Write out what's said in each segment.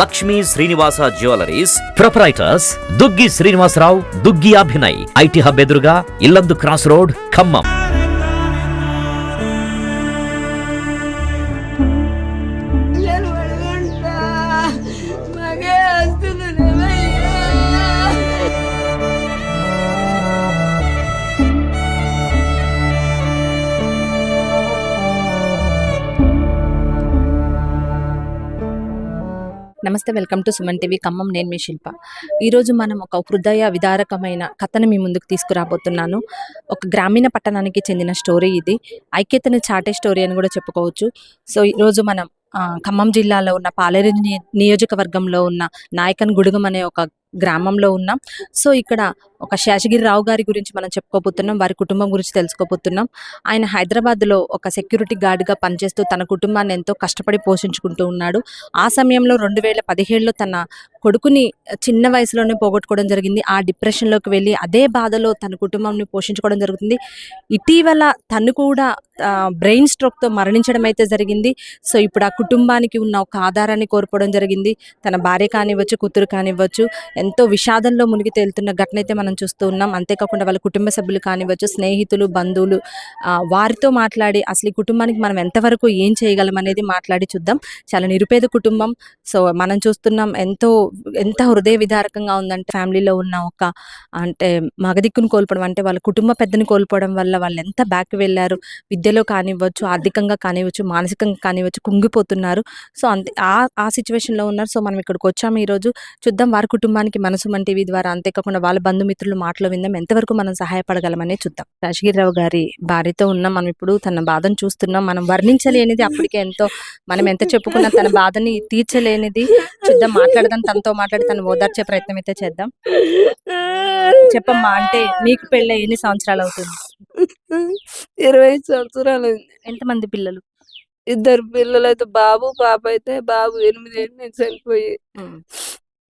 Lakshmi Srinivasa jewelleries proprietors Duggi Srinivasarao, Duggi Abhinay, IT hub ఎదురుగా Yellandu cross road, Khammam. నమస్తే, welcome to Suman TV Khammam. నేను మీ శిల్ప. ఈరోజు మనం ఒక హృదయ విదారకమైన కథను మీ ముందుకు తీసుకురాబోతున్నాను. ఒక గ్రామీణ పట్టణానికి చెందిన స్టోరీ ఇది. ఐక్యతను చాటే స్టోరీ అని కూడా చెప్పుకోవచ్చు. సో ఈరోజు మనం ఖమ్మం జిల్లాలో ఉన్న పాలేరు నియోజకవర్గంలో ఉన్న నాయకన్ గుడుగం అనే ఒక గ్రామంలో ఉన్నాం. సో ఇక్కడ ఒక శేషగిరిరావు గారి గురించి మనం చెప్పుకోబోతున్నాం. వారి కుటుంబం గురించి తెలుసుకోబోతున్నాం. ఆయన హైదరాబాద్లో ఒక సెక్యూరిటీ గార్డ్గా పనిచేస్తూ తన కుటుంబాన్ని ఎంతో కష్టపడి పోషించుకుంటూ ఉన్నాడు. ఆ సమయంలో 2017లో తన కొడుకుని చిన్న వయసులోనే పోగొట్టుకోవడం జరిగింది. ఆ డిప్రెషన్లోకి వెళ్ళి అదే బాధలో తన కుటుంబాన్ని పోషించుకోవడం జరుగుతుంది. ఇటీవల తను కూడా బ్రెయిన్ స్ట్రోక్తో మరణించడం అయితే జరిగింది. సో ఇప్పుడు ఆ కుటుంబానికి ఉన్న ఒక ఆధారాన్ని కోల్పోవడం జరిగింది. తన భార్య కానివ్వచ్చు, కూతురు కానివ్వచ్చు, ఎంతో విషాదంలో మునిగి తేలుతున్న ఘటన అయితే మనం చూస్తూ ఉన్నాం. అంతేకాకుండా వాళ్ళ కుటుంబ సభ్యులు కానివ్వచ్చు, స్నేహితులు, బంధువులు, వారితో మాట్లాడి అసలు ఈ కుటుంబానికి మనం ఎంతవరకు ఏం చేయగలం అనేది మాట్లాడి చూద్దాం. చాలా నిరుపేద కుటుంబం. సో మనం చూస్తున్నాం ఎంత హృదయ విదారకంగా ఉందంటే, ఫ్యామిలీలో ఉన్న ఒక మగదిక్కును కోల్పోవడం, అంటే వాళ్ళ కుటుంబ పెద్దని కోల్పోవడం వల్ల వాళ్ళు ఎంత బ్యాక్ వెళ్ళారు. విద్యలో కానివ్వచ్చు, ఆర్థికంగా కానివ్వచ్చు, మానసికంగా కానివ్వచ్చు, కుంగిపోతున్నారు. సో ఆ సిచ్యువేషన్లో ఉన్నారు. సో మనం ఇక్కడికి వచ్చాము ఈరోజు. చూద్దాం వారి కుటుంబానికి మన సుమన్ టీవీ ద్వారా, అంతేకాకుండా వాళ్ళ బంధుమిత్రులు మాటలు విందాం, ఎంతవరకు మనం సహాయపడగలమనే చూద్దాం. శేషగిరిరావు గారి భార్యతో ఉన్నాం మనం. ఇప్పుడు తన బాధను చూస్తున్నాం. మనం వర్ణించలేనిది, అప్పటికే మనం ఎంత చెప్పుకున్నా తన బాధని తీర్చలేనిది. చూద్దాం, మాట్లాడదాం, తనతో మాట్లాడి తను ఓదార్చే ప్రయత్నం అయితే చేద్దాం. చెప్పమ్మా, అంటే మీకు పెళ్ళి ఎన్ని సంవత్సరాలు అవుతుంది? 25 సంవత్సరాలు. ఎంతమంది పిల్లలు? 2 పిల్లలు అయితే, బాబు పాప. అయితే బాబు 8 ఏళ్ళు నుంచి చనిపోయి.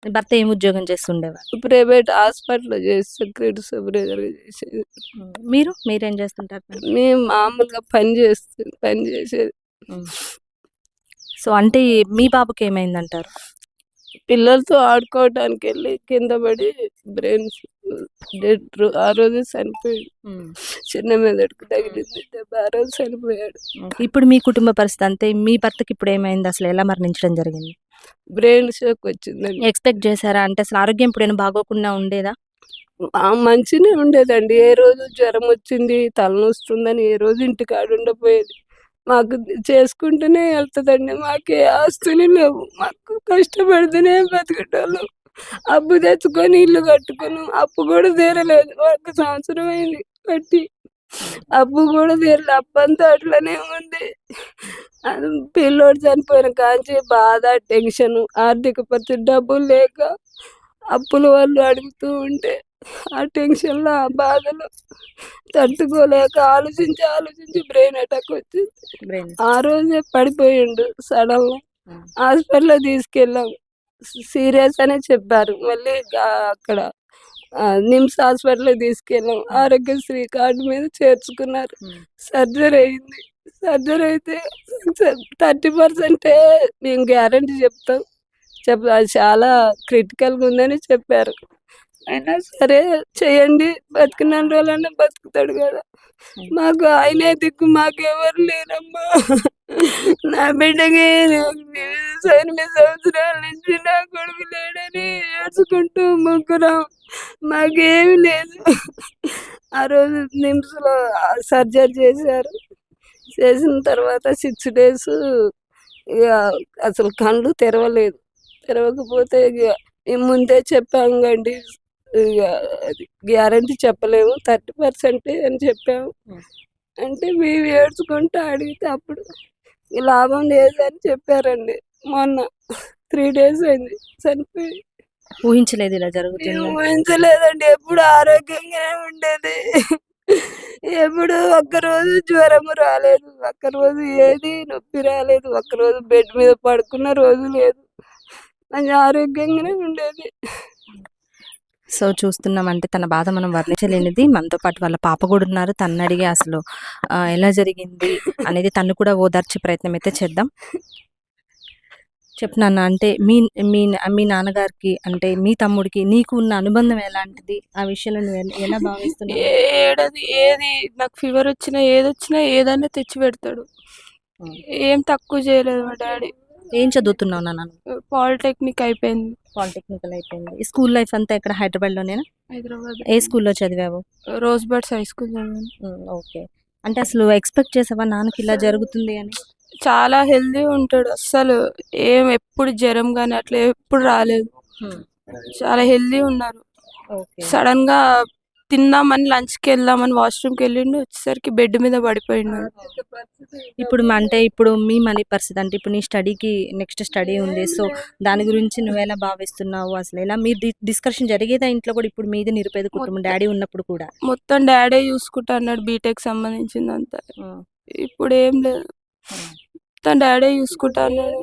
భర్త ఏం ఉద్యోగం చేస్తుండేవారు? ప్రైవేట్ హాస్పిటల్లో చేసి సెక్యూరిటీ సూపర్వైజర్ చేసేది. మీరేం చేస్తుంటారు? మేము మామూలుగా పని చేసేది. సో అంటే మీ బాబుకి ఏమైందంటారు? పిల్లలతో ఆడుకోవడానికి వెళ్ళి కింద పడి బ్రెయిన్ డెడ్. ఆ రోజు చనిపోయాడు. చిన్న మెదడుకు తగిలింది దెబ్బ. ఆ రోజు చనిపోయాడు. ఇప్పుడు మీ కుటుంబ పరిస్థితి అంతే. మీ భర్తకి ఇప్పుడు ఏమైంది? అసలు ఎలా మరణించడం జరిగింది? బ్రెయిన్ షాక్ వచ్చిందండి. ఎక్స్పెక్ట్ చేశారా? అంటే అసలు ఆరోగ్యం ఇప్పుడైనా బాగోకుండా ఉండేదా? మంచిగానే ఉండేదండి. ఏ రోజు జ్వరం వచ్చింది, తలనొస్తుందని ఏ రోజు ఇంటికాడ ఉండపోయేది. మాకు చేసుకుంటూనే వెళ్తుందండి. మాకే ఆస్తులు లేవు. మాకు కష్టపడితేనే బతికేటోళ్ళం. అప్పు తెచ్చుకొని ఇల్లు కట్టుకున్నాం. అప్పు కూడా తీరలేదు. 1 సంవత్సరం అయింది కట్టి. అప్పు కూడా తీరలేదు. అప్పంతా అట్లనే ఉంది. పిల్లోడు చనిపోయిన కాంచి బాధ, టెన్షన్, ఆర్థిక పరిస్థితి, డబ్బులు లేక అప్పుల వాళ్ళు అడుగుతూ ఉంటే ఆ టెన్షన్లో, ఆ బాధలో తట్టుకోలేక ఆలోచించి బ్రెయిన్ అటాక్ వచ్చింది. ఆ రోజే పడిపోయిండు సడన్. హాస్పిటల్లో తీసుకెళ్ళాం. సీరియస్ అనే చెప్పారు. మళ్ళీ అక్కడ నిమ్స్ హాస్పిటల్లో తీసుకెళ్ళాం. ఆరోగ్యశ్రీ కార్డు మీద చేర్చుకున్నారు. సర్జరీ అయింది. సర్జరీ అయితే 30% మేము గ్యారంటీ చెప్తాం. అది చాలా క్రిటికల్గా ఉందని చెప్పారు. అయినా సరే చేయండి, బతికిన రోజులన్నా బతుకుతాడు కదా. మాకు ఆయనే దిక్కు, మాకెవరు లేరమ్మా. నా బిడ్డకి 8 సంవత్సరాల నుంచి నా కొడుకు లేడని ఏడ్చుకుంటూ ముగ్గురం. మాకేమి లేదు. ఆ రోజు నిమ్స్లో సర్జరీ చేశారు. చేసిన తర్వాత 6 days ఇక అసలు కళ్ళు తెరవలేదు. తెరవకపోతే ఇక మేము ముందే చెప్పాము కండి, ఇక అది గ్యారంటీ చెప్పలేము, 30% అని చెప్పాము. అంటే మేము ఏడ్చుకుంటూ అడిగితే అప్పుడు లాభం లేదు అని చెప్పారండి. మొన్న 3 days అయింది చనిపోయి. ఊహించలేదు ఇలా జరుగుతుంది. ఊహించలేదండి. ఎప్పుడు ఆరోగ్యంగానే ఉండేది. ఎప్పుడు ఒక్కరోజు జ్వరం రాలేదు, ఒక్కరోజు ఏది నొప్పి రాలేదు, ఒక్కరోజు బెడ్ మీద పడుకున్న రోజు లేదు. మంచి ఆరోగ్యంగానే ఉండేది. సో చూస్తున్నామంటే తన బాధ మనం వర్ణించలేనిది. మనతో పాటు వాళ్ళ పాప కూడా ఉన్నారు. తను అడిగి అసలు ఎలా జరిగింది అనేది తను కూడా ఓదార్చే ప్రయత్నం అయితే చేద్దాం. చెప్పు నాన్న. అంటే మీ మీ మీ నాన్నగారికి అంటే మీ తమ్ముడికి నీకు ఉన్న అనుబంధం ఎలాంటిది? ఆ విషయంలో నువ్వు ఎలా భావిస్తున్నావు? ఏడది ఏది నాకు ఫీవర్ వచ్చినా ఏదొచ్చినా ఏదైనా తెచ్చి పెడతాడు. హ్మ్. ఏం తక్కువ చేయలేదు మా డాడీ. ఏం చదువుతున్నావు నాన్న నువ్వు? పాలిటెక్నిక్ అయిపోయింది పాలిటెక్నికల్ అయిపోయింది. ఈ స్కూల్ లైఫ్ అంతా ఇక్కడ హైదరాబాద్‌లోనేనా? హైదరాబాద్. ఏ స్కూల్‌లో చదివావు? రోజ్ బర్డ్స్ హై స్కూల్ చదివాను. ఓకే. అంటే అసలు ఎక్స్‌పెక్ట్ చేసావా నాన్నకి ఇలా జరుగుతుంది అని? చాలా హెల్తీ ఉంటాడు. అస్సలు ఎప్పుడు జ్వరం గాని అట్లా ఎప్పుడు రాలేదు. హ్మ్. చాలా హెల్తీ ఉన్నారు. ఓకే. సడన్ గా తిందామని లంచ్‌కి వెళ్దామని వాష్‌రూమ్‌కి వెళ్ళిండు. వచ్చేసరికి బెడ్ మీద పడిపోయిండు. ఇప్పుడు మీ మనీ పరిస్థితి అంటే ఇప్పుడు నీ స్టడీకి నెక్స్ట్ స్టడీ ఉంది. సో, దాని గురించి నువ్వెలా భావిస్తున్నావు? అసలు ఎలా మీరు డిస్కషన్ జరిగేదా ఇంట్లో కూడా ఇప్పుడు మీది నిరుపేద కుటుంబం డ్యాడీ ఉన్నప్పుడు కూడా? మొత్తం డాడే చూసుకుంటా అన్నాడు బీటెక్ సంబంధించిందంతా. హ్మ్. ఇప్పుడు ఏం లేదు. హ్మ్. మొత్తం డాడే చూసుకుంటా అన్నాడు.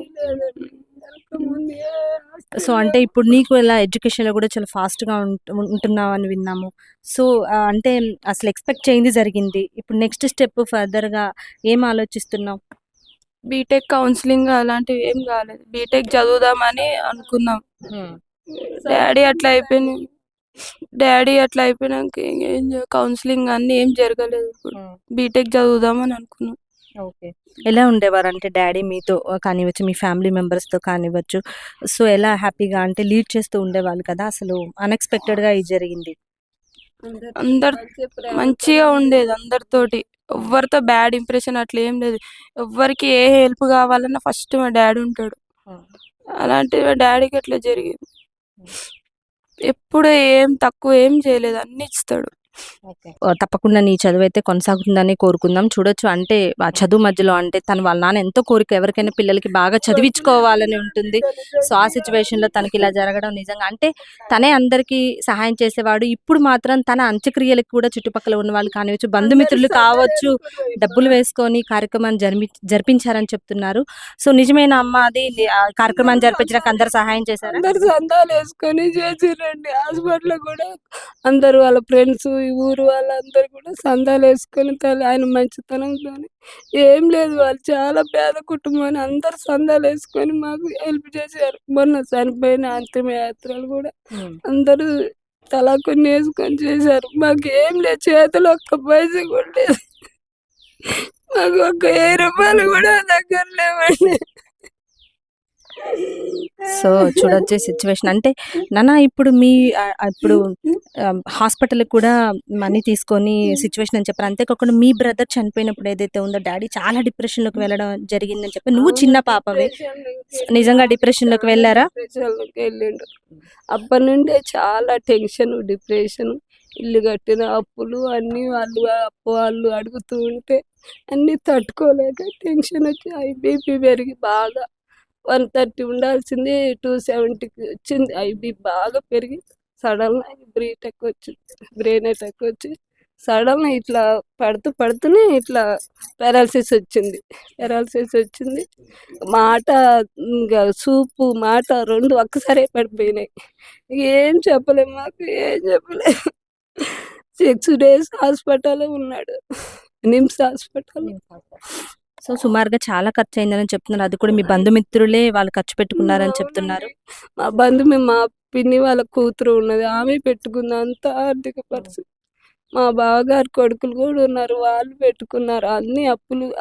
సో, అంటే ఇప్పుడు నీకు ఎలా ఎడ్యుకేషన్‌లో కూడా చాలా ఫాస్ట్‌గా ఉంటున్నావని విన్నాము. సో, అంటే అసలు ఎక్స్‌పెక్ట్ చేయంది జరిగింది. ఇప్పుడు నెక్స్ట్ స్టెప్ ఫర్దర్‌గా ఏం ఆలోచిస్తున్నావు? బీటెక్ కౌన్సిలింగ్ అలాంటివి ఏం కాలేదు. బీటెక్ చదువుదామని అనుకున్నాం. హ్మ్. డాడీ అట్లా అయిపోయింది. డాడీ అట్లా అయిపోయినాక ఏం కౌన్సిలింగ్ అన్నీ ఏం జరగలేదు. ఇప్పుడు హ్మ్. బీటెక్ చదువుదామని అనుకున్నాం. ఓకే. ఎలా ఉండేవారంటే డ్యాడీ మీతో కానివ్వచ్చు, మీ ఫ్యామిలీ మెంబర్స్‌తో కానివ్వచ్చు. సో, ఎలా హ్యాపీగా అంటే లీడ్ చేస్తూ ఉండేవాళ్ళు కదా! అసలు అన్‌ఎక్స్‌పెక్టెడ్‌గా ఇది జరిగింది. అందరు మంచిగా ఉండేది అందరితోటి. ఎవ్వరితో బ్యాడ్ ఇంప్రెషన్ అట్లా ఏం లేదు. ఎవ్వరికి ఏ హెల్ప్ కావాలన్నా ఫస్ట్ మా డాడీ ఉంటాడు. హ్మ్. అలాంటిది మా డాడీకి అట్లా జరిగింది. ఎప్పుడు ఏం తక్కువ ఏం చేయలేదు. అన్నీ ఇస్తాడు. ఓకే. తప్పకుండా నీ చదువైతే కొనసాగుతుందని కోరుకుందాం. చూడొచ్చు అంటే ఆ చదువు మధ్యలో అంటే వాళ్ళ నాన్న ఎంతో కోరిక ఎవరికైనా పిల్లలకి బాగా చదివించుకోవాలని ఉంటుంది. సో, ఆ సిట్యుయేషన్‌లో తనకిలా జరగడం నిజంగా అంటే తనే అందరికీ సహాయం చేసేవాడు. ఇప్పుడు మాత్రం తన అంత్యక్రియలకు కూడా చుట్టుపక్కల ఉన్నవాళ్ళు కానివ్వచ్చు, బంధుమిత్రులు కావచ్చు, డబ్బులు వేసుకొని కార్యక్రమాన్ని జరిపించారని చెప్తున్నారు. సో, నిజమేనా అమ్మ అది? కార్యక్రమాన్ని జరిపించడానికి అందరూ సహాయం చేశారా? అందరు సందాలు వేసుకొని చేసిర్రండి. హాస్పిటల్ కూడా అందరు వాళ్ళ ఫ్రెండ్స్, ఈ ఊరు వాళ్ళందరూ కూడా సందాలు వేసుకొని ఆయన మంచితనంతోని ఏం లేదు. వాళ్ళు చాలా పేద కుటుంబం అని అందరు సందాలు వేసుకొని మాకు హెల్ప్ చేశారు. మొన్న చనిపోయిన అంతిమ యాత్రలు కూడా హ్మ్. అందరూ తలా కొన్ని వేసుకొని చేశారు. మాకేం లేదు. చేతిలో ఒక్క పైసా కూడా లేదు. మాకు ఒక 1000 రూపాయలు కూడా దగ్గర లేవండి. సో, చూడొచ్చే సిట్యుయేషన్. అంటే నాన్న ఇప్పుడు మీ ఇప్పుడు హాస్పిటల్‌కి కూడా మనీ తీసుకొని సిట్యుయేషన్ అని చెప్పారు. అంతేకాకుండా మీ బ్రదర్ చనిపోయినప్పుడు ఏదైతే ఉందో డ్యాడీ చాలా డిప్రెషన్‌లోకి వెళ్ళడం జరిగిందని చెప్పి నువ్వు చిన్న పాపవే. నిజంగా డిప్రెషన్‌లోకి వెళ్లారా? డిప్రెషన్‌లోకి వెళ్ళిండు. అప్పటి నుండే చాలా టెన్షన్, డిప్రెషన్, ఇల్లు కట్టిన అప్పులు అన్నీ వాళ్ళు అడుగుతూ ఉంటే అన్నీ తట్టుకోలేక టెన్షన్ వచ్చి బీపీ పెరిగి బాగా 130 ఉండాల్సింది 270కి వచ్చింది. బీపీ బాగా పెరిగి సడన్‌గా బ్రెయిన్ అటాక్ వచ్చి సడన్‌గా ఇట్లా పడుతూనే ఇట్లా పారాలిసిస్ వచ్చింది. మాట ఇంక చూపు, మాట 2 ఒక్కసారే పడిపోయినాయి. ఏం చెప్పలేము. మాకు ఏం చెప్పలేము. 6 డేస్ హాస్పిటల్‌లో ఉన్నాడు. నిమ్స్ హాస్పిటల్. సో, సుమారుగా చాలా ఖర్చయిందని చెప్తున్నారు. అది కూడా మీ బంధుమిత్రులే వాళ్ళు ఖర్చు పెట్టుకున్నారని చెప్తున్నారు. మా పిన్ని వాళ్ళ కూతురు ఉన్నది. ఆమె పెట్టుకుంది. అంత ఆర్థిక పరిస్థితి. మా బావగారు కొడుకులు కూడా ఉన్నారు. వాళ్ళు పెట్టుకున్నారు. అన్ని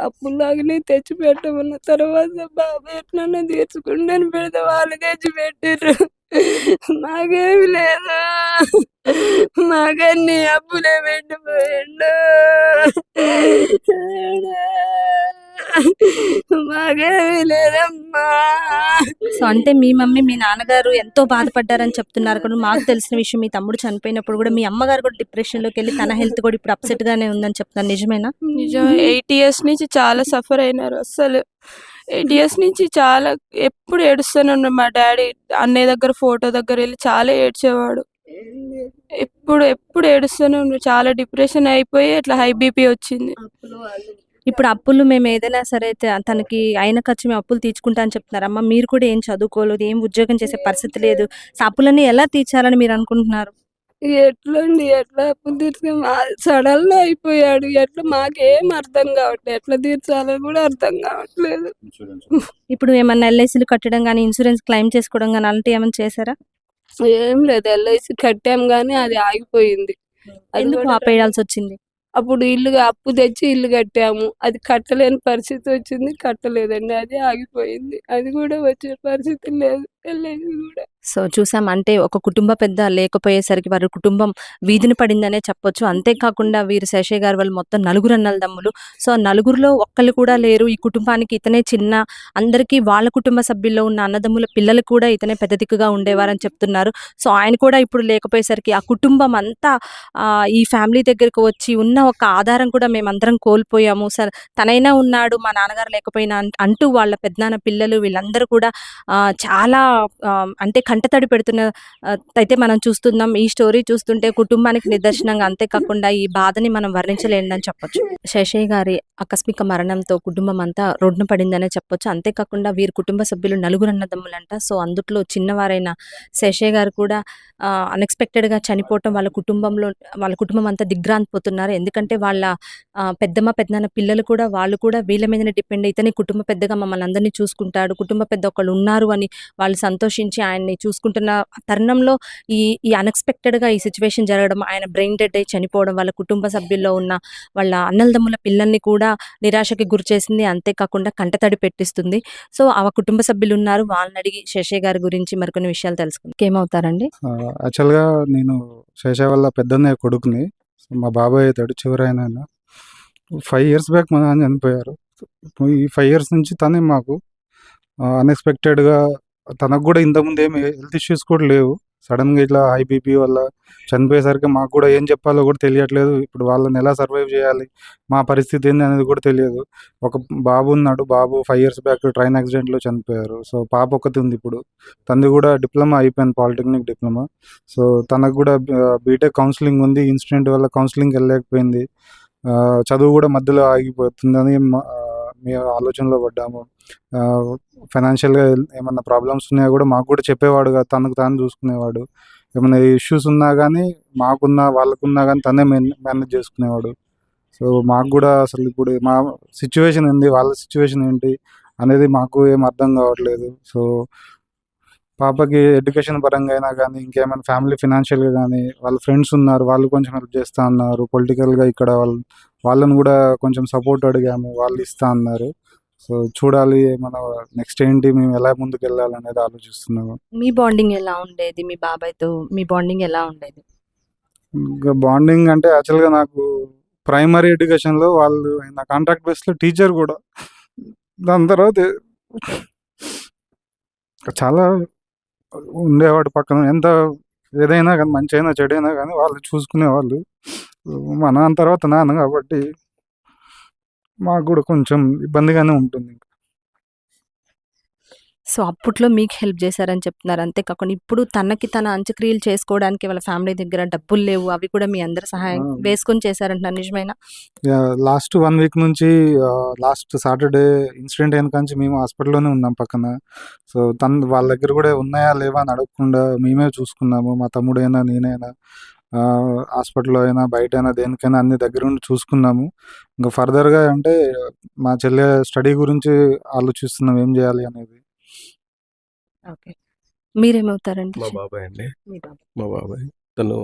అప్పుల్లాగానే తెచ్చి పెట్టమన్న తర్వాత బాబు ఎట్లన్నా తీర్చుకుంటాను పెడితే వాళ్ళు తెచ్చి పెట్టిర్రు. మాకేమి లేదు. మాకన్నీ అప్పులే పెట్టిపోయిండు. మాకేమి లేదమ్మా. సో, అంటే మీ మమ్మీ, మీ నాన్నగారు ఎంతో బాధపడ్డారని చెప్తున్నారు కూడా. మాకు తెలిసిన విషయం మీ తమ్ముడు చనిపోయినప్పుడు కూడా మీ అమ్మగారు కూడా డిప్రెషన్‌లోకెళ్ళి తన హెల్త్ కూడా ఇప్పుడు అప్‌సెట్‌గానే ఉందని చెప్తున్నారు. నిజమేనా? నిజమే. 8 ఇయర్స్ నుంచి చాలా సఫర్ అయినారు. అస్సలు 8 ఇయర్స్ నుంచి చాలా ఎప్పుడు ఏడుస్తూనే ఉన్నాడు. మా డాడీ అన్నయ్య దగ్గర ఫోటో దగ్గర వెళ్ళి చాలా ఏడ్చేవాడు. ఎప్పుడు ఏడుస్తూనే ఉన్నాడు. చాలా డిప్రెషన్ అయిపోయి అట్లా హై బీపీ వచ్చింది. ఇప్పుడు అప్పులు మేము ఏదైనా సరే తనకి అయిన ఖర్చు మేము అప్పులు తీర్చుకుంటా అని చెప్తున్నారు. అమ్మ మీరు కూడా ఏం చదువుకోలేదు, ఏం ఉద్యోగం చేసే పరిస్థితి లేదు. సో, అప్పులన్నీ ఎలా తీర్చాలని మీరు అనుకుంటున్నారు? ఎట్లండి? ఎట్లా అప్పులు తీర్చాం? సడన్‌గా అయిపోయాడు. ఎట్లా మాకేం అర్థం కావట్లేదు. ఎట్లా తీర్చాలో కూడా అర్థం కావట్లేదు. ఇప్పుడు ఏమన్నా ఎల్ఐసీలు కట్టడం గానీ, ఇన్సూరెన్స్ క్లెయిమ్ చేసుకోవడం గానీ అలాంటివి ఏమన్నా చేశారా? ఏం లేదు. ఎల్ఐసి కట్టాం గానీ అది ఆగిపోయింది. అది ఎందుకు కూడా ఆపేయాల్సొచ్చింది? అప్పుడు అప్పు తెచ్చి ఇల్లు కట్టాము. అది కట్టలేని పరిస్థితి వచ్చింది. కట్టలేదండి. అది ఆగిపోయింది. అది కూడా వచ్చే పరిస్థితి లేదు. ఎల్ఐసి కూడా. సో, చూసాం అంటే ఒక కుటుంబ పెద్ద లేకపోయేసరికి వారి కుటుంబం వీధిన పడిందనే చెప్పొచ్చు. అంతేకాకుండా వీరు శేషయ్య గారు వాళ్ళు మొత్తం నలుగురు అన్నదమ్ములు. సో, నలుగురిలో ఒక్కళ్ళు కూడా లేరు. ఈ కుటుంబానికి ఇతనే చిన్న. అందరికీ వాళ్ళ కుటుంబ సభ్యుల్లో ఉన్న అన్నదమ్ముల పిల్లలు కూడా ఇతనే పెద్ద దిక్కుగా ఉండేవారని చెప్తున్నారు. సో, ఆయన కూడా ఇప్పుడు లేకపోయేసరికి ఆ కుటుంబం అంతా ఈ ఫ్యామిలీ దగ్గరికి వచ్చి ఉన్న ఒక ఆధారం కూడా మేమందరం కోల్పోయాము. తనైనా ఉన్నాడు మా నాన్నగారు లేకపోయినా అంటూ వాళ్ళ పెదనాన్న పిల్లలు వీళ్ళందరూ కూడా చాలా అంటే కంటతడి పెడుతున్న అయితే మనం చూస్తున్నాం. ఈ స్టోరీ చూస్తుంటే కుటుంబానికి నిదర్శనంగా అంతేకాకుండా ఈ బాధని మనం వర్ణించలేనిదని చెప్పొచ్చు. శేషయ్య గారి ఆకస్మిక మరణంతో కుటుంబం అంతా రోడ్డున పడిందనే చెప్పొచ్చు. అంతేకాకుండా వీరి కుటుంబ సభ్యులు నలుగురు అన్నదమ్ములంట. సో, అందుట్లో చిన్నవారైన శేషయ్య గారు కూడా అన్‌ఎక్స్‌పెక్టెడ్‌గా చనిపోవటం వాళ్ళ కుటుంబం అంతా దిగ్భ్రాంతిపోతున్నారు. ఎందుకంటే వాళ్ళ పెద్దమ్మ, పెదనాన్న పిల్లలు కూడా వాళ్ళు కూడా వీళ్ళ మీదనే డిపెండ్ ఇతనే కుటుంబ పెద్దగా మమ్మల్ని అందరిని చూసుకుంటాడు. కుటుంబ పెద్ద ఒకళ్ళు ఉన్నారు అని వాళ్ళు సంతోషించి ఆయన్ని చూసుకుంటున్న తరుణంలో ఈ ఈ అన్‌ఎక్స్‌పెక్టెడ్‌గా ఈ సిట్యుయేషన్ జరగడం, ఆయన బ్రెయిన్ డెడ్ అయ్యి చనిపోవడం, వాళ్ళ కుటుంబ సభ్యుల్లో ఉన్న వాళ్ళ అన్నదమ్ముల పిల్లల్ని కూడా నిరాశకి గురిచేసింది. అంతేకాకుండా కంటతడి పెట్టిస్తుంది. సో, ఆ కుటుంబ సభ్యులున్నారు. వాళ్ళనడిగి శేషయ్య గారి గురించి మరికొన్ని విషయాలు తెలుసుకుందాం. ఏమవుతారండి? యాక్చువల్‌గా నేను శేషయ్య వాళ్ళ పెద్దన్నయ్య కొడుకుని. మా బాబాయ్ అయితాడు చివరాయనాయన. 5 ఇయర్స్ బ్యాక్ మా నాన్న చనిపోయారు. ఈ 5 ఇయర్స్ నుంచి తనే మాకు అన్‌ఎక్స్‌పెక్టెడ్‌గా తనకు కూడా ఇంతకుముందు ఏమి హెల్త్ ఇష్యూస్ కూడా లేవు. సడన్‌గా ఇట్లా హై బీపీ వల్ల చనిపోయేసరికి మాకు కూడా ఏం చెప్పాలో కూడా తెలియట్లేదు. ఇప్పుడు వాళ్ళని ఎలా సర్వైవ్ చేయాలి? మా పరిస్థితి ఏంది అనేది కూడా తెలియదు. ఒక బాబు ఉన్నాడు. బాబు 5 ఇయర్స్ బ్యాక్ ట్రైన్ యాక్సిడెంట్‌లో చనిపోయారు. సో, పాప ఒక్కతి ఉంది ఇప్పుడు. తనది కూడా డిప్లొమా అయిపోయింది, పాలిటెక్నిక్ డిప్లొమా. సో, తనకు కూడా బీటెక్ కౌన్సిలింగ్ ఉంది. ఇన్సిడెంట్ వల్ల కౌన్సిలింగ్‌కి వెళ్ళలేకపోయింది. చదువు కూడా మధ్యలో ఆగిపోతుందని మేము ఆలోచనలో పడ్డాము. ఫైనాన్షియల్‌గా ఏమన్నా ప్రాబ్లమ్స్ ఉన్నాయా కూడా మాకు కూడా చెప్పేవాడు కాదు. తనకు తాను చూసుకునేవాడు. ఏమన్నా ఇష్యూస్ ఉన్నా గానీ వాళ్ళకున్నా గానీ తనే మేనేజ్ చేసుకునేవాడు. సో, మాకు కూడా అసలు ఇప్పుడు మా సిట్యుయేషన్ ఏంది? వాళ్ళ సిట్యుయేషన్ ఏంటి? అనేది మాకు ఏం అర్థం కావట్లేదు. సో, పాపకి ఎడ్యుకేషన్ పరంగా అయినా గానీ, ఇంకేమైనా ఫ్యామిలీ ఫినాన్షియల్‌గా గానీ, వాళ్ళ ఫ్రెండ్స్ ఉన్నారు. వాళ్ళు కొంచెం హెల్ప్ చేస్తా అన్నారు. పొలిటికల్‌గా ఇక్కడ వాళ్ళని కూడా కొంచెం సపోర్ట్ అడిగాము. వాళ్ళు ఇస్తా అన్నారు. సో, చూడాలి నెక్స్ట్ ఏంటి? మేము ఎలా ముందుకెళ్ళాలనేది ఆలోచిస్తున్నాము. మీ బాండింగ్ ఎలా ఉండేది? మీ బాబాయ్‌తో మీ బాండింగ్ ఎలా ఉండేది? ఇంకా బాండింగ్ అంటే యాక్చువల్‌గా నాకు ప్రైమరీ ఎడ్యుకేషన్‌లో వాళ్ళు నా కాంట్రాక్ట్ బేస్‌లో టీచర్ కూడా. దాని తర్వాత చాలా ఉండేవాడు పక్కన. ఏదైనా గానీ, మంచైనా చెడైనా గానీ వాళ్ళు చూసుకునేవాళ్ళు. మా నాన్న తర్వాత నాన్న కాబట్టి మాకు గూడా కొంచెం ఇబ్బందిగానే ఉంటుంది. సో, అప్పట్లో మీకు హెల్ప్ చేశారని చెప్తున్నారు. అంతేకాకుండా ఇప్పుడు తనకి తన అంత్యక్రియలు చేసుకోవడానికి వాళ్ళ ఫ్యామిలీ దగ్గర డబ్బులు లేవు. అవి కూడా మీ అందరి సహాయం వేసుకొని చేశారంటున్నారు. నిజమేనా? లాస్ట్ 1 వీక్ నుంచి లాస్ట్ సాటర్‌డే ఇన్సిడెంట్ అయిన కాంచి మేము హాస్పిటల్‌లోనే ఉన్నాం పక్కన. సో, వాళ్ళ దగ్గర గూడా ఉన్నాయా లేవా అని అడగకుండా మేమే చూసుకున్నాము. మా తమ్ముడైనా, నేనైనా హాస్పిటల్‌లో అయినా, బయటైనా దేనికైనా అన్ని దగ్గరుండి చూసుకున్నాము. ఇంకా ఫర్దర్‌గా అంటే మా చెల్లె స్టడీ గురించి ఆలోచిస్తున్నాం ఏం జేయాలి అనేది. ఓకే. మీరేమవుతారండి? మా బాబాయ్ అండి. మీ బాబాయ్. మా బాబాయ్. తను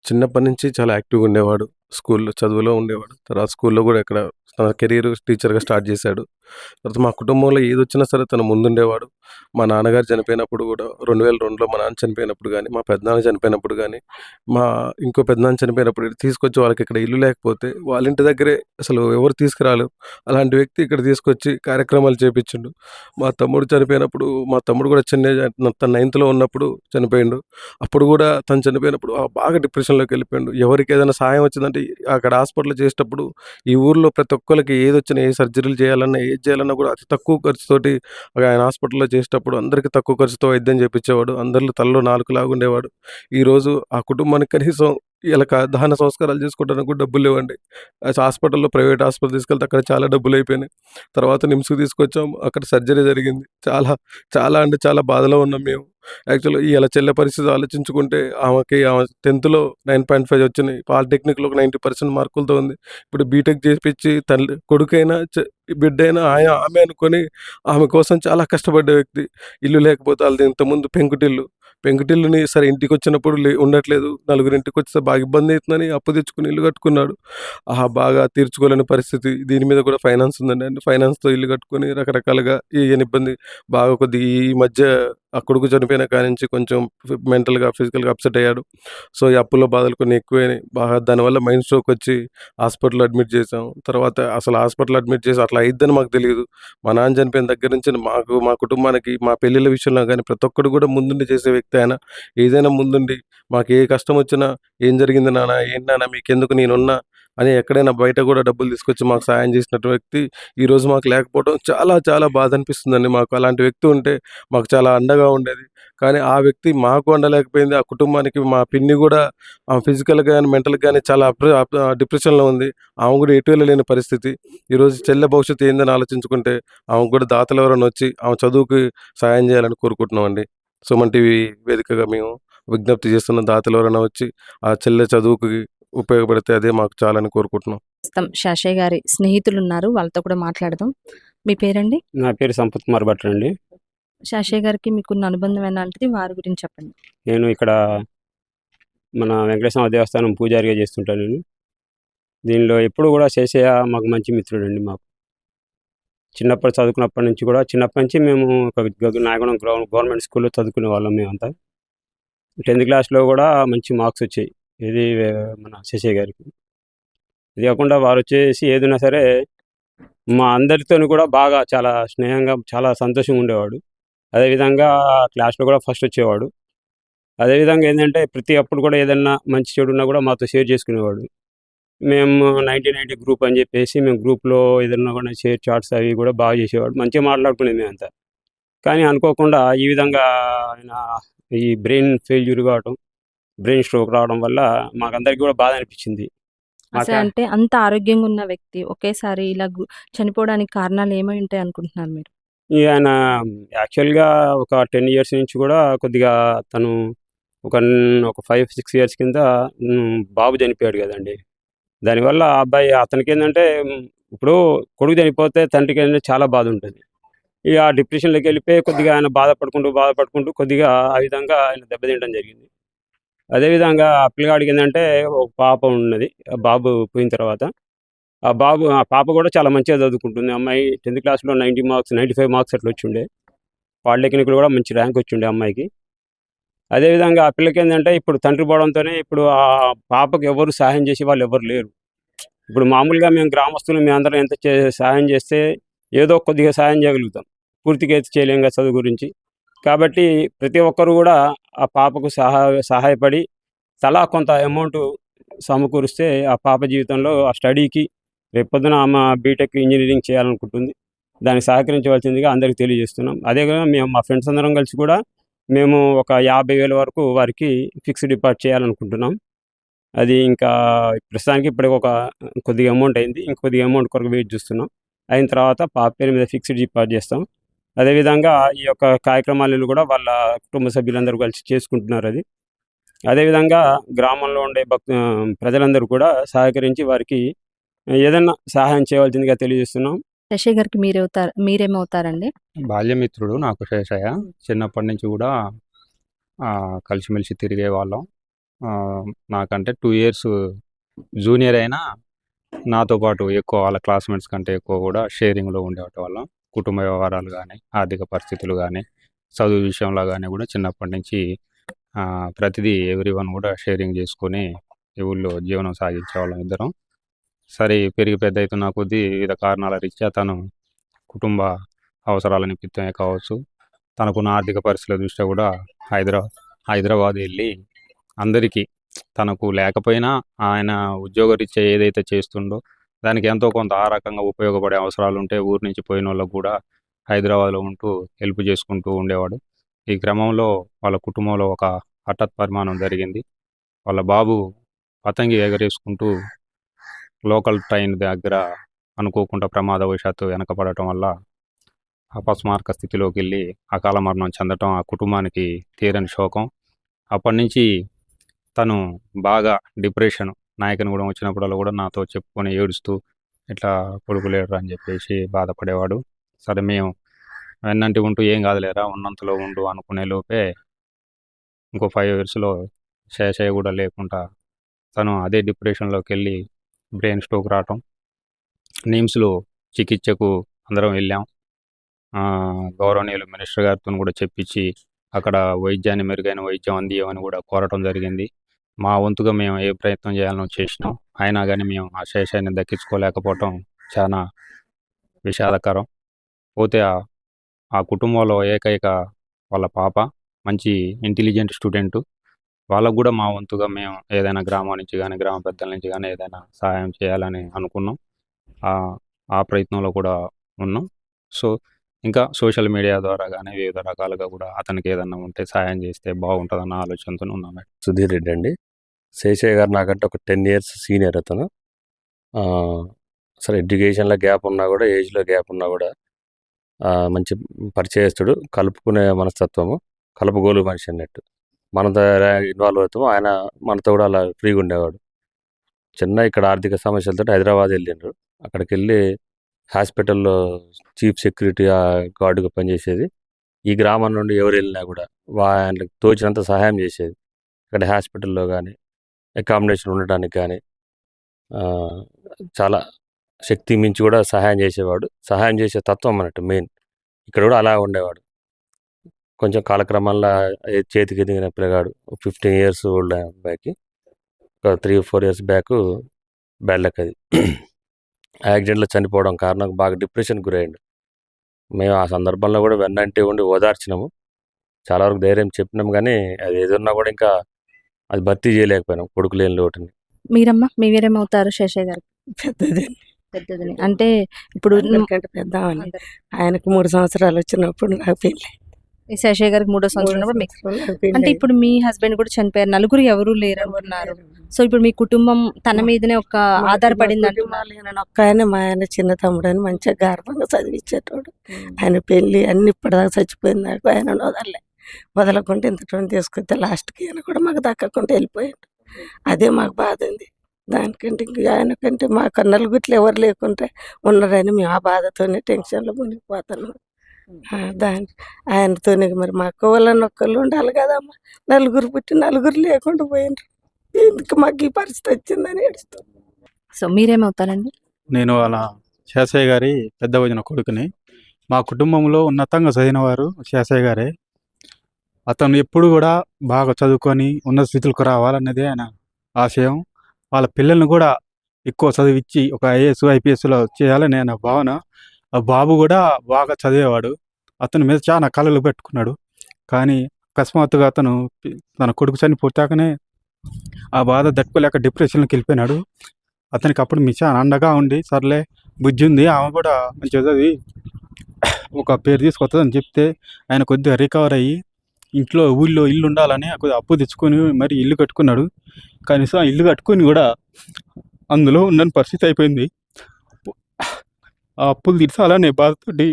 చిన్నప్పటి నుంచి చాలా యాక్టివ్‌గా ఉండేవాడు. స్కూల్‌లో చదువులో ఉండేవాడు. తర్వాత స్కూల్‌లో కూడా ఇక్కడ తన కెరీర్ టీచర్‌గా స్టార్ట్ చేశాడు. తర్వాత మా కుటుంబంలో ఏదొచ్చినా సరే తను ముందుండేవాడు. మా నాన్నగారు చనిపోయినప్పుడు కూడా 2002లో మా నాన్న చనిపోయినప్పుడు గానీ, మా పెదనాన్న చనిపోయినప్పుడు గానీ, మా ఇంకో పెదనాన్న చనిపోయినప్పుడు తీసుకొచ్చి వాళ్ళకి ఇక్కడ ఇల్లు లేకపోతే వాళ్ళ ఇంటి దగ్గరే అసలు ఎవరు తీసుకురాలేరు. అలాంటి వ్యక్తి ఇక్కడ తీసుకొచ్చి కార్యక్రమాలు చేపిచ్చిండు. మా తమ్ముడు చనిపోయినప్పుడు మా తమ్ముడు కూడా తను 9థ్‌లో ఉన్నప్పుడు చనిపోయిండు. అప్పుడు కూడా తను చనిపోయినప్పుడు బాగా డిప్రెషన్‌లోకి వెళ్ళిపోయిండు. ఎవరికి ఏదైనా సహాయం వచ్చిందంటే అక్కడ హాస్పిటల్‌లో చేసేటప్పుడు ఈ ఊర్లో ప్రతి ఒక్కళ్ళకి ఏదొచ్చినా ఏ సర్జరీలు చేయాలన్నా, ఏది చేయాలన్నా కూడా అతి తక్కువ ఖర్చుతోటి ఆయన హాస్పిటల్‌లో చేసేటప్పుడు అందరికీ తక్కువ ఖర్చుతో వైద్యం చేపిచ్చేవాడు. అందరిలో తలలో నాలుకలాగా ఉండేవాడు. ఈరోజు ఆ కుటుంబానికి కనీసం దహన సంస్కారాలు చేసుకోవడానికి కూడా డబ్బులు లేవండి. హాస్పిటల్‌లో ప్రైవేట్ హాస్పిటల్ తీసుకెళ్తే అక్కడ చాలా డబ్బులయిపోయినాయి. తర్వాత నిమ్స్‌కి తీసుకొచ్చాము. అక్కడ సర్జరీ జరిగింది. చాలా, చాలా అంటే చాలా బాధలో ఉన్నాం మేము. యాక్చువల్‌గా ఇలా చెల్లె పరిస్థితి ఆలోచించుకుంటే ఆమె 10థ్‌లో 9.5 వచ్చినాయి. పాలిటెక్నిక్‌లో ఒక 90% మార్కులతో ఉంది. ఇప్పుడు బీటెక్ చేపిచ్చి కొడుకైనా బిడ్డైనా ఆమె అనుకోని ఆమె కోసం చాలా కష్టపడ్డ వ్యక్తి. ఇల్లు లేకపోతే ఆళ్ళది ఇంతకుముందు పెంకుటిల్లు. పెంకుటిల్లుని సరే ఇంటికొచ్చినప్పుడు ఉండట్లేదు. నలుగురు ఇంటికొస్తే బాగా ఇబ్బంది అయితుందని అప్పు తెచ్చుకొని ఇల్లు కట్టుకున్నాడు. బాగా తీర్చుకోలేని పరిస్థితి. దీని మీద కూడా ఫైనాన్స్ ఉందండి. అంటే ఫైనాన్స్‌తో ఇల్లు కట్టుకొని రకరకాలుగా ఈయన ఇబ్బంది బాగా కొద్దిగా ఈ మధ్య ఆ కొడుకు చనిపోయిన కానించి కొంచెం మెంటల్‌గా, ఫిజికల్‌గా అప్సెట్ అయ్యాడు. సో, ఈ అప్పుల బాధలు కొన్ని ఎక్కువైనాయి. బాగా దానివల్ల మైండ్ స్ట్రోక్ వచ్చి హాస్పిటల్‌లో అడ్మిట్ చేసాం. తర్వాత అసలు హాస్పిటల్‌లో అడ్మిట్ చేసి అట్లా అయిద్దని మాకు తెలీదు. మా నాన్న చనిపోయిన దగ్గర నుంచి మాకు, మా కుటుంబానికి, మా పెళ్ళిళ్ళ విషయంలో గానీ ప్రతి ఒక్కడు కూడా ముందుండి చేసే వ్యక్తి ఆయన. ఏదైనా ముందుండి మాకు ఏ కష్టం వచ్చినా, "ఏం జరిగింది నాన్న? ఏంటి నాన్న మీకెందుకు నేనున్నా" అని ఎక్కడైనా బయట కూడా డబ్బులు తీసుకొచ్చి మాకు సహాయం చేసినటువంటి వ్యక్తి ఈరోజు మాకు లేకపోవడం చాలా చాలా బాధ అనిపిస్తుందండి మాకు. అలాంటి వ్యక్తి ఉంటే మాకు చాలా అండగా ఉండేది. కానీ ఆ వ్యక్తి మాకు అండలేకపోయింది. ఆ కుటుంబానికి మా పిన్ని గూడా ఫిజికల్‌గా గాని, మెంటల్‌గా గాని చాలా డిప్రెషన్‌లో ఉంది. ఆమె గూడా ఎటు వెళ్ళలేని పరిస్థితి. ఈరోజు చెల్లె భవిష్యత్తు ఏందని ఆలోచించుకుంటే ఆమెకు గూడా దాతలు ఎవరైనా వచ్చి ఆమె చదువుకి సహాయం చేయాలని కోరుకుంటున్నామండి. సుమన్ టీవీ వేదికగా మేము విజ్ఞప్తి చేస్తున్నాం. దాతలు ఎవరైనా వచ్చి ఆ చెల్లె చదువుకి ఉపయోగపడితే అదే మాకు చాలని కోరుకుంటున్నాం. ప్రస్తుతం శాషయ్య గారి స్నేహితులున్నారు. వాళ్ళతో కూడా మాట్లాడదాం. మీ పేరండి? నా పేరు సంపత్ కుమార్ భట్ అండి. శాషయ్య గారికి మీకున్న అనుబంధం ఎలాంటిది? వారి గురించి చెప్పండి. నేను ఇక్కడ మన వెంకటేశ్వర దేవస్థానం పూజారిగా చేస్తుంటాను నేను. దీనిలో ఎప్పుడు కూడా శేషయ్య మాకు మంచి మిత్రుడండి మాకు. చిన్నప్పుడు చదువుకున్నప్పటి నుంచి కూడా చిన్నప్పటి నుంచి మేము ఒక నాయగూడెం గవర్నమెంట్ స్కూల్‌లో చదువుకునే వాళ్ళం మేమంతా. 10థ్ క్లాస్‌లో కూడా మంచి మార్క్స్ వచ్చాయి. ఇది మన శేషయ్య గారికి. ఇది కాకుండా వారొచ్చేసి ఏదున్నా సరే మా అందరితోని కూడా బాగా చాలా స్నేహంగా, చాలా సంతోషంగా ఉండేవాడు. అదేవిధంగా క్లాస్‌లో కూడా ఫస్ట్ వచ్చేవాడు. అదేవిధంగా ఏందంటే ప్రతి అప్పుడు కూడా ఏదన్నా మంచి చెడున్నా కూడా మాతో షేర్ చేసుకునేవాడు. మేము 90 గ్రూప్ అని చెప్పేసి మేము గ్రూప్‌లో ఏదన్నా కూడా షేర్ చాట్స్ అవి కూడా బాగా చేసేవాడు. మంచిగా మాట్లాడుకునేది మేమంతా. కానీ అనుకోకుండా ఈ విధంగా ఆయన ఈ బ్రెయిన్ ఫెయిల్యూర్ కావటం, బ్రెయిన్ స్ట్రోక్ రావడం వల్ల మాకందరికి కూడా బాధ అనిపించింది. అసలు అంటే అంత ఆరోగ్యంగా ఉన్న వ్యక్తి ఒకేసారి ఇలా చనిపోవడానికి కారణాలు ఏమై ఉంటాయి అనుకుంటున్నారు మీరు? ఆయన యాక్చువల్‌గా ఒక 10 ఇయర్స్ నుంచి కూడా కొద్దిగా తను ఒక 5, 6 ఇయర్స్ కింద బాబు చనిపోయాడు కదండీ! దానివల్ల ఆ అబ్బాయి అతనికేందంటే ఇప్పుడు కొడుకు చనిపోతే తండ్రికేంటంటే చాలా బాధ ఉంటుంది. ఇక ఆ డిప్రెషన్‌లోకి వెళ్ళిపోయి కొద్దిగా ఆయన బాధపడుకుంటూ కొద్దిగా ఆ విధంగా ఆయన దెబ్బతినడం జరిగింది. అదేవిధంగా ఆ పిల్లగాడికి ఏందంటే ఒక పాప ఉన్నది. ఆ బాబు పోయిన తర్వాత ఆ పాప కూడా చాలా మంచిగా చదువుకుంటుంది. అమ్మాయి 10థ్ క్లాస్‌లో 90 మార్క్స్, 95 మార్క్స్ అట్లా వచ్చుండే. పాలిటెక్నిక్‌లో కూడా మంచి ర్యాంక్ వచ్చిండే అమ్మాయికి. అదేవిధంగా ఆ పిల్లకేందంటే ఇప్పుడు తండ్రి పోవడంతోనే ఇప్పుడు ఆ పాపకి ఎవరు సహాయం చేసేవాళ్ళు ఎవరు లేరు. ఇప్పుడు మామూలుగా మేము గ్రామస్తులం మేమందరం ఎంత సహాయం చేస్తే ఏదో కొద్దిగా సహాయం చేయగలుగుతాం. పూర్తిగా అయితే చేయలేం కదా చదువు గురించి. కాబట్టి ప్రతి ఒక్కరు కూడా ఆ పాపకు సహాయపడి తలా కొంత అమౌంట్ సమకూరిస్తే ఆ పాప జీవితంలో ఆ స్టడీకి రేపొద్దున ఆమె బీటెక్ ఇంజినీరింగ్ చేయాలనుకుంటుంది. దానికి సహకరించవలసిందిగా అందరికీ తెలియజేస్తున్నాం. అదే విధంగా మేము మా ఫ్రెండ్స్ అందరం కలిసి కూడా మేము ఒక 50,000 వరకు వారికి ఫిక్స్డ్ డిపాజిట్ చేయాలనుకుంటున్నాం. అది ఇంకా ప్రస్తుతానికి ఇప్పటికి ఒక కొద్దిగా అమౌంట్ అయింది. ఇంకొద్దిగా అమౌంట్ కొరకు వెయిట్ చూస్తున్నాం. అయిన తర్వాత పాప పేరు మీద ఫిక్స్డ్ డిపాజిట్ చేస్తాం. అదేవిధంగా ఈ యొక్క కార్యక్రమాలను కూడా వాళ్ళ కుటుంబ సభ్యులందరూ కలిసి చేసుకుంటున్నారు అది. అదేవిధంగా గ్రామంలో ఉండే ప్రజలందరూ కూడా సహకరించి వారికి ఏదన్నా సహాయం చేయవలసిందిగా తెలియజేస్తున్నాం. శశయ్య గారికి మీరేమవుతారండి? బాల్యమిత్రుడు నాకు శేషయ్య. చిన్నప్పటి నుంచి కూడా కలిసిమెలిసి తిరిగేవాళ్ళం. నాకంటే 2 ఇయర్స్ జూనియర్ అయినా నాతో పాటు ఎక్కువ వాళ్ళ క్లాస్మేట్స్ కంటే ఎక్కువ కూడా షేరింగ్‌లో ఉండేవాళ్ళం. కుటుంబ వ్యవహారాలు కానీ, ఆర్థిక పరిస్థితులు కానీ, చదువు విషయంలో కానీ కూడా చిన్నప్పటి నుంచి ప్రతిదీ ఎవ్రీవన్ కూడా షేరింగ్ చేసుకొని ఈ ఊళ్ళో జీవనం సాగించేవాళ్ళం ఇద్దరం. సరే పెరిగి పెద్ద అవుతున్న కొద్దీ వివిధ కారణాల రీత్యా తను కుటుంబ అవసరాల నిమిత్తమే కావచ్చు, తనకున్న ఆర్థిక పరిస్థితుల దృష్ట్యా కూడా హైదరాబాద్ వెళ్ళి అందరికీ తనకు లేకపోయినా ఆయన ఉద్యోగరీత్యా ఏదైతే చేస్తుండో దానికి ఎంతో కొంత ఆ రకంగా ఉపయోగపడే అవసరాలు ఉంటే ఊరి నుంచి పోయిన వాళ్ళకు కూడా హైదరాబాద్లో ఉంటూ హెల్ప్ చేసుకుంటూ ఉండేవాడు. ఈ క్రమంలో వాళ్ళ కుటుంబంలో ఒక హఠాత్ పరిమాణం జరిగింది. వాళ్ళ బాబు పతంగి ఎగరేసుకుంటూ లోకల్ ట్రైన్ దగ్గర అనుకోకుండా ప్రమాదవశాత్తు వెనకపడటం వల్ల అపస్మారక స్థితిలోకి వెళ్ళి అకాల మరణం చెందటం ఆ కుటుంబానికి తీరని శోకం. అప్పటి నుంచి తను బాగా డిప్రెషన్, నాయకనిగూడెం వచ్చినప్పుడల్లా కూడా నాతో చెప్పుకొని ఏడుస్తూ ఇట్లా కొడుకు లేడురా అని చెప్పేసి బాధపడేవాడు. సరే మేము వెన్నంటి ఉంటూ ఏం కాదులేరా ఉన్నంతలో ఉండు అనుకునే లోపే ఇంకో 5 ఇయర్స్లో శేషయ్య కూడా లేకుండా తను అదే డిప్రెషన్లోకి వెళ్ళి బ్రెయిన్ స్ట్రోక్ రావటం. నిమ్స్లో చికిత్సకు అందరం వెళ్ళాం. గౌరవనీయులు మినిస్టర్ గారితో కూడా చెప్పించి అక్కడ వైద్యాన్ని మెరుగైన వైద్యం అందియమని కూడా కోరటం జరిగింది. మా వంతుగా మేము ఏ ప్రయత్నం చేయాలనో చేసినాం. అయినా కానీ మేము ఆ శేషాన్ని దక్కించుకోలేకపోవటం చాలా విషాదకరం. పోతే ఆ కుటుంబంలో ఏకైక వాళ్ళ పాప మంచి ఇంటెలిజెంట్ స్టూడెంట్. వాళ్ళకు కూడా మా వంతుగా మేము ఏదైనా గ్రామం నుంచి కానీ గ్రామ పెద్దల నుంచి కానీ ఏదైనా సహాయం చేయాలని అనుకున్నాం. ఆ ప్రయత్నంలో కూడా ఉన్నాం. సో ఇంకా సోషల్ మీడియా ద్వారా కానీ వివిధ రకాలుగా కూడా అతనికి ఏదన్నా ఉంటే సహాయం చేస్తే బాగుంటుందన్న ఆలోచనతో ఉన్నాం. సుధీర్ రెడ్డి అండి. శేషయ్య గారు నాకంటే ఒక 10 ఇయర్స్ సీనియర్ అతను. అసలు ఎడ్యుకేషన్లో గ్యాప్ ఉన్నా కూడా, ఏజ్లో గ్యాప్ ఉన్నా కూడా మంచి పరిచయస్తుడు, కలుపుకునే మనస్తత్వము, కలుపుగోలు మనిషి అన్నట్టు. మనతో ఇన్వాల్వ్ అవుతాము, ఆయన మనతో కూడా అలా ఫ్రీగా ఉండేవాడు. ఇక్కడ ఆర్థిక సమస్యలతో హైదరాబాద్ వెళ్ళిండ్రు. అక్కడికి వెళ్ళి హాస్పిటల్లో చీఫ్ సెక్యూరిటీ గార్డుగా పనిచేసేది. ఈ గ్రామం నుండి ఎవరు వెళ్ళినా కూడా ఆయనకు తోచినంత సహాయం చేసేది. ఇక్కడ హాస్పిటల్లో కానీ అకామిడేషన్ ఉండడానికి కానీ చాలా శక్తి మించి కూడా సహాయం చేసేవాడు. సహాయం చేసే తత్వం అన్నట్టు మెయిన్. ఇక్కడ కూడా అలా ఉండేవాడు. కొంచెం కాలక్రమంలో చేతికి ఎదిగిన పిల్లగాడు, 15 ఇయర్స్ ఓల్డ్ అబ్బాయికి ఒక 3-4 ఇయర్స్ బ్యాక్ బ్యాడ్ లక్ అది. యాక్సిడెంట్లో చనిపోవడం కారణం బాగా డిప్రెషన్కి గురయ్యాడు. మేము ఆ సందర్భంలో కూడా వెన్నంటే ఉండి ఓదార్చినాము. చాలా వరకు ధైర్యం చెప్పినాము, కానీ అది ఏదన్నా కూడా ఇంకా అది భర్తీ చేయలేకపోయినాం కొడుకు లేని లోటుని. మీరమ్మా మీరేమవుతారు శేషయ్య గారు? పెద్దదని అంటే ఇప్పుడు అందరికంటే పెద్దామని. ఆయనకు 3 సంవత్సరాలు వచ్చినప్పుడు నాకు పెళ్ళి. ఈ శేషయ్య గారికి 3వ సంవత్సరం మీకు అంటే ఇప్పుడు మీ హస్బెండ్ కూడా చనిపోయారు, నలుగురు ఎవరు లేరు అనుకున్నారు. సో ఇప్పుడు మీ కుటుంబం తన మీదనే ఒక ఆధారపడింది అంటున్నారు. నేను ఒక్క ఆయన, మా ఆయన చిన్న తమ్ముడు అని మంచిగా గర్వంగా చదివించేటోడు. ఆయన పెళ్ళి అన్ని ఇప్పటిదాకా చచ్చిపోయింది నాకు. ఆయన వదలకుండా ఇంతటోని తీసుకొస్తే లాస్ట్కి ఆయన కూడా మాకు దక్కకుండా వెళ్ళిపోయాడు. అదే మాకు బాధ ఉంది. దానికంటే ఇంక ఆయనకంటే మాకు నలుగురిలో ఎవరు లేకుంటే ఉన్నారని మేము ఆ బాధతోనే టెన్షన్లో మునిగిపోతున్నాం. ఆయనతోనే మరి మా అక్కవాళ్ళని ఒక్కళ్ళు ఉండాలి కదమ్మా. నలుగురు పుట్టి నలుగురు లేకుండా పోయినారు. ఎందుకు మాకు ఈ పరిస్థితి వచ్చిందని ఏడుస్తాం. సో మీరేమవుతారండి? నేను అలా శేషయ్య గారి పెద్ద వదిన కొడుకుని. మా కుటుంబంలో ఉన్నతంగా చదివిన వారు శేషయ్య గారే. అతను ఎప్పుడు కూడా బాగా చదువుకొని ఉన్నత స్థితులకు రావాలన్నదే ఆయన ఆశయం. వాళ్ళ పిల్లల్ని కూడా ఎక్కువ చదివించి ఒక ఐఏఎస్ ఐపీఎస్లో చేయాలని ఆయన భావన. ఆ బాబు కూడా బాగా చదివేవాడు. అతని మీద చాలా కళలు పెట్టుకున్నాడు. కానీ అకస్మాత్తుగా అతను తన కొడుకు చనిపోతాకనే ఆ బాధ తట్టుకోలేక డిప్రెషన్కి వెళ్ళిపోయినాడు. అతనికి అప్పుడు మీ చాలా అండగా ఉండి, సర్లే బుద్ధి ఉంది, ఆమె కూడా మంచి చదివి ఒక పేరు తీసుకొస్తుందని చెప్తే ఆయన కొద్దిగా రికవర్ అయ్యి ఊళ్ళో ఇల్లు ఉండాలని కొద్దిగా అప్పు తెచ్చుకొని మరి ఇల్లు కట్టుకున్నాడు. కనీసం ఆ ఇల్లు కట్టుకొని కూడా అందులో ఉండని పరిస్థితి అయిపోయింది. ఆ అప్పులు తీర్చాలనే బాధతోటి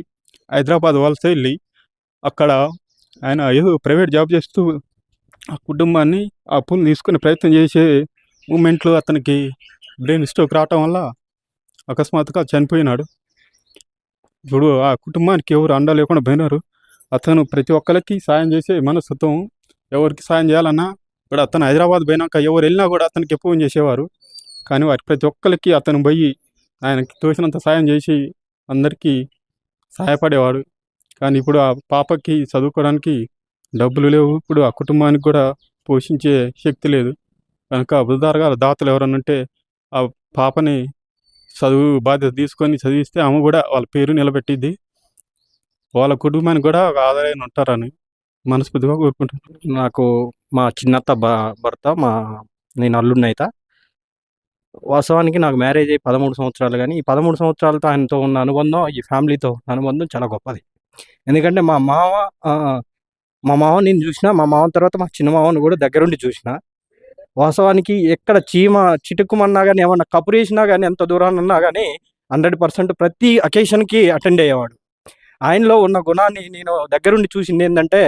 హైదరాబాద్ వలస వెళ్ళి అక్కడ ఆయన ఏదో ప్రైవేట్ జాబ్ చేస్తూ ఆ కుటుంబాన్ని ఆ అప్పులు తీసుకునే ప్రయత్నం చేసే మూమెంట్లో అతనికి బ్రెయిన్ స్ట్రోక్ రావటం వల్ల అకస్మాత్తుగా చనిపోయినాడు. ఇప్పుడు ఆ కుటుంబానికి ఎవరు అండ లేకుండా పోయినారు. అతను ప్రతి ఒక్కరికి సాయం చేసే మనస్తత్వం. ఎవరికి సాయం చేయాలన్నా ఇప్పుడు అతను హైదరాబాద్ పోయినాక ఎవరు వెళ్ళినా కూడా అతనికి ఫోన్ చేసేవారు. కానీ వారి ప్రతి ఒక్కరికి అతను పోయి ఆయనకి తోచినంత సాయం చేసి అందరికీ సహాయపడేవాడు. కానీ ఇప్పుడు ఆ పాపకి చదువుకోవడానికి డబ్బులు లేవు. ఇప్పుడు ఆ కుటుంబానికి కూడా పోషించే శక్తి లేదు. కనుక వృద్ధారుగా దాతలు ఎవరన్నా ఉంటే ఆ పాపని చదువు బాధ్యత తీసుకొని చదివిస్తే ఆమె కూడా వాళ్ళ పేరు నిలబెట్టిద్ది, వాళ్ళ కుటుంబానికి కూడా ఒక ఆదాయం ఉంటారని మనస్ఫూర్తిగా కోరుకుంటున్నాను. నాకు మా చిన్నత్త భర్త, నేను అల్లుడిని అయితా. వాస్తవానికి నాకు మ్యారేజ్ అయ్యి 13 సంవత్సరాలు. కానీ ఈ 13 సంవత్సరాలతో ఆయనతో ఉన్న అనుబంధం, ఈ ఫ్యామిలీతో అనుబంధం చాలా గొప్పది. ఎందుకంటే మా మామ నేను చూసిన, మా మామ తర్వాత మా చిన్న మామను కూడా దగ్గరుండి చూసిన. వాస్తవానికి ఎక్కడ చీమ చిటుక్కుమన్నా కానీ, ఏమన్నా కపురేసినా కానీ, ఎంత దూరాన్ని ఉన్నా కానీ 100% ప్రతి అకేషన్కి అటెండ్ అయ్యేవాడు. ఆయనలో ఉన్న గుణాన్ని నేను దగ్గరుండి చూసింది ఏంటంటే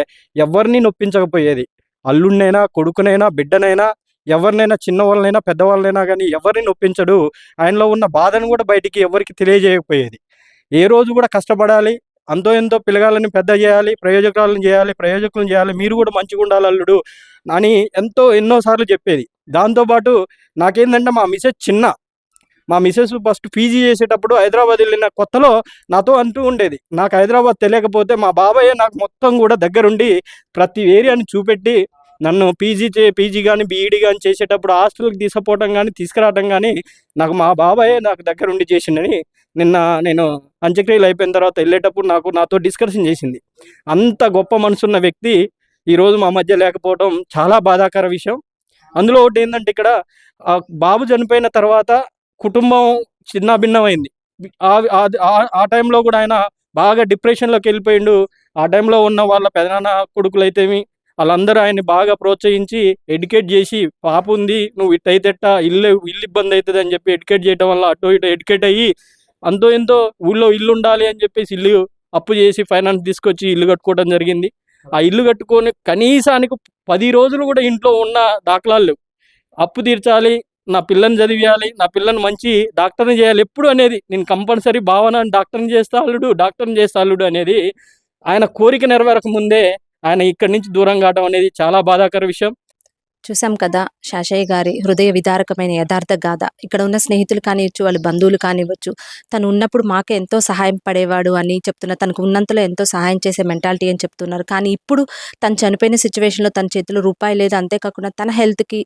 ఎవరిని నొప్పించకపోయేది. అల్లుడినైనా, కొడుకునైనా, బిడ్డనైనా, ఎవరినైనా, చిన్నవాళ్ళనైనా, పెద్దవాళ్ళనైనా కానీ ఎవరిని నొప్పించడు. ఆయనలో ఉన్న బాధను కూడా బయటికి ఎవరికి తెలియజేయకపోయేది. ఏ రోజు కూడా కష్టపడాలి, అంతో ఎంతో పిల్లగాళ్ళని పెద్ద చేయాలి, ప్రయోజకులను చేయాలి, మీరు కూడా మంచిగా ఉండాలి అల్లుడు అని ఎన్నో సార్లు చెప్పేది. దాంతోపాటు నాకేంటంటే మా మిసెస్ ఫస్ట్ పీజీ చేసేటప్పుడు హైదరాబాద్ వెళ్ళిన కొత్తలో నాతో అంటూ ఉండేది, నాకు హైదరాబాద్ తెలియకపోతే మా బాబాయ్ నాకు మొత్తం కూడా దగ్గరుండి ప్రతి ఏరియాని చూపెట్టి నన్ను పీజీ కానీ బీఈడీ కానీ చేసేటప్పుడు హాస్టల్కి తీసుకుపోవటం కానీ తీసుకురావటం కానీ నాకు మా బాబాయ్ నాకు దగ్గరుండి చేసిండని నిన్న నేను అంత్యక్రియలు అయిపోయిన తర్వాత వెళ్ళేటప్పుడు నాతో డిస్కషన్ చేసింది. అంత గొప్ప మనసున్న వ్యక్తి ఈరోజు మా మధ్య లేకపోవడం చాలా బాధాకర విషయం. అందులో ఒకటి ఏంటంటే ఇక్కడ బాబు చనిపోయిన తర్వాత కుటుంబం చిన్నాభిన్నమైంది. ఆ టైంలో కూడా ఆయన బాగా డిప్రెషన్లోకి వెళ్ళిపోయిండు. ఆ టైంలో ఉన్న వాళ్ళ పెదనాన్న కొడుకులు అయితేమి వాళ్ళందరూ ఆయన్ని బాగా ప్రోత్సహించి ఎడ్యుకేట్ చేసి, పాప ఉంది నువ్వు ఇట్టయితేట ఇల్లు ఇబ్బంది అవుతుంది అని చెప్పి ఎడ్యుకేట్ చేయడం వల్ల అటు ఇటు ఎడ్యుకేట్ అయ్యి అంతో ఎంతో ఊళ్ళో ఇల్లు ఉండాలి అని చెప్పేసి ఇల్లు అప్పు చేసి ఫైనాన్స్ తీసుకొచ్చి ఇల్లు కట్టుకోవడం జరిగింది. ఆ ఇల్లు కట్టుకొని కనీసానికి 10 రోజులు కూడా ఇంట్లో ఉన్న దాఖలాలు, అప్పు తీర్చాలి, నా పిల్లని చదివియాలి, నా పిల్లని మంచి డాక్టర్ని చేయాలి ఎప్పుడు అనేది నేను కంపల్సరీ భావన డాక్టర్ని చేస్తా అల్లుడు అనేది ఆయన కోరిక నెరవేరక ముందే ఆయన ఇక్కడి నుంచి దూరం కావడం అనేది చాలా బాధాకర విషయం. చూసాం కదా శాషయ్య గారి హృదయ విదారకమైన యథార్థ గాథ. ఇక్కడ ఉన్న స్నేహితులు కానివ్వచ్చు, వాళ్ళ బంధువులు కానివ్వచ్చు, తను ఉన్నప్పుడు మాకే ఎంతో సహాయం పడేవాడు అని చెప్తున్నారు. తనకు ఉన్నంతలో ఎంతో సహాయం చేసే మెంటాలిటీ అని చెప్తున్నారు. కానీ ఇప్పుడు తను చనిపోయిన సిచ్యువేషన్లో తన చేతిలో రూపాయి లేదు. అంతేకాకుండా తన హెల్త్కి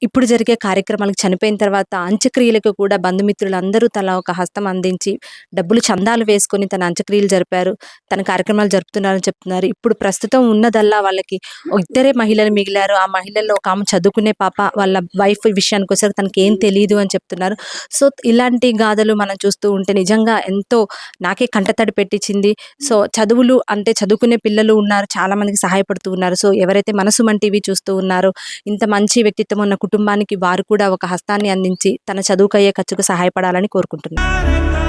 ఇప్పుడు జరిగే కార్యక్రమాలకు, చనిపోయిన తర్వాత అంత్యక్రియలకు కూడా బంధుమిత్రులు అందరూ తల ఒక హస్తం అందించి డబ్బులు చందాలు వేసుకొని తన అంత్యక్రియలు జరిపారు, తన కార్యక్రమాలు జరుపుతున్నారని చెప్తున్నారు. ఇప్పుడు ప్రస్తుతం ఉన్నదల్లా వాళ్ళకి ఇద్దరే మహిళలు మిగిలారు. ఆ మహిళల్లో ఒక ఆమె చదువుకునే పాప, వాళ్ళ వైఫ్ విషయానికి వచ్చారు తనకి ఏం తెలియదు అని చెప్తున్నారు. సో ఇలాంటి గాథలు మనం చూస్తూ ఉంటే నిజంగా ఎంతో నాకే కంటతడి పెట్టించింది. సో చదువులు అంటే చదువుకునే పిల్లలు ఉన్నారు, చాలా మందికి సహాయపడుతూ ఉన్నారు. సో ఎవరైతే మనసుమన్ టీవీ చూస్తూ ఉన్నారో, ఇంత మంచి వ్యక్తిత్వం ఉన్న కుటుంబానికి వారు కూడా ఒక హస్తాన్ని అందించి తన చదువుకయ్యే ఖర్చుకు సహాయపడాలని కోరుకుంటున్నారు.